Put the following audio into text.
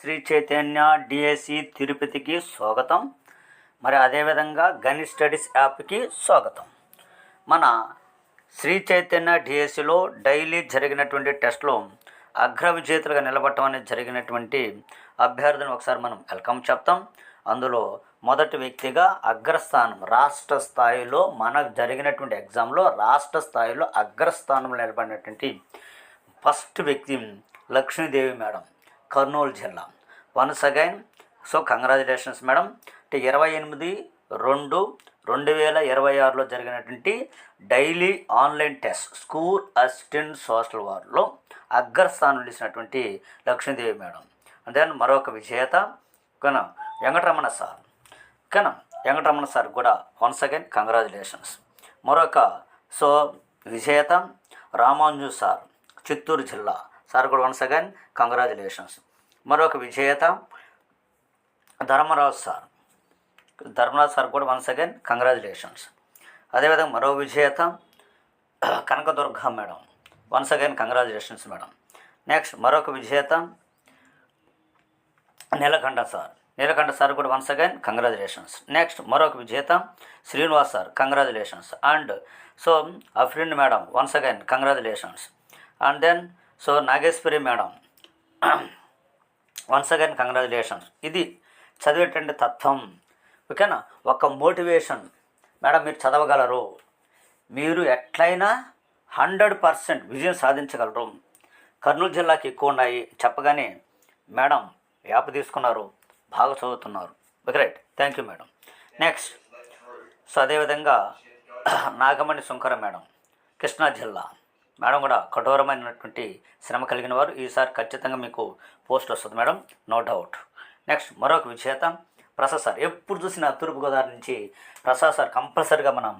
Shri Chaitanya DSC తిరుపతికి స్వాగతం. మరి అదేవిధంగా గణిత్ స్టడీస్ యాప్కి స్వాగతం. మన శ్రీ చైతన్య డిఎస్సిలో డైలీ జరిగినటువంటి టెస్ట్లో అగ్ర విజేతలుగా నిలబడటం అనేది జరిగినటువంటి అభ్యర్థులను ఒకసారి మనం వెల్కమ్ చెప్తాం. అందులో మొదటి వ్యక్తిగా అగ్రస్థానం రాష్ట్ర స్థాయిలో మనకు జరిగినటువంటి ఎగ్జామ్లో రాష్ట్ర స్థాయిలో అగ్రస్థానంలో నిలబడినటువంటి ఫస్ట్ వ్యక్తి లక్ష్మీదేవి మేడం, కర్నూలు జిల్లా. Once again so congratulations madam. 28/2/2026లో జరిగినటువంటి daily online test school assistant social వార్లో అగ్రస్థానం నిలిచినటువంటి లక్ష్మీదేవి మేడం. దెన్ మరొక విజేత వెంకటరమణ సార్ కూడా వన్స్ అగైన్ కంగ్రాచులేషన్స్. మరొక విజేత రామాంజు సార్, చిత్తూరు జిల్లా సార్ కూడా వన్స్ అగైన్ కంగ్రాచులేషన్స్. మరొక విజేత ధర్మరాజు సార్ కూడా వన్స్ అగైన్ కంగ్రాచులేషన్స్. అదేవిధంగా మరో విజేత Kanakadurga madam, once again congratulations madam. Next మరొక విజేత నీలకంఠ సార్ కూడా వన్స్ అగైన్ కంగ్రాచులేషన్స్. నెక్స్ట్ మరొక విజేత Srinivas sir, congratulations. And Afrin madam once again congratulations. And then Nageswari madam once again congratulations. ఇది చదివేటువంటి తత్వం, ఓకేనా. ఒక మోటివేషన్ మేడం, మీరు చదవగలరు, మీరు ఎట్లయినా 100% విజయం సాధించగలరు. కర్నూలు జిల్లాకి ఎక్కువ ఉన్నాయి చెప్పగానే మేడం యాప్ తీసుకున్నారు, బాగా చదువుతున్నారు. Okay right, thank you madam. Next అదేవిధంగా నాగమణి శంకర మేడం, కృష్ణా జిల్లా మేడం కూడా కఠోరమైనటువంటి శ్రమ కలిగిన వారు. ఈసారి ఖచ్చితంగా మీకు పోస్ట్ వస్తుంది మేడం, నో డౌట్. నెక్స్ట్ మరొక విజేత ప్రసాద్ సార్. ఎప్పుడు చూసినా తూర్పుగోదావరి నుంచి ప్రసాద్ సార్ కంపల్సరీగా మనం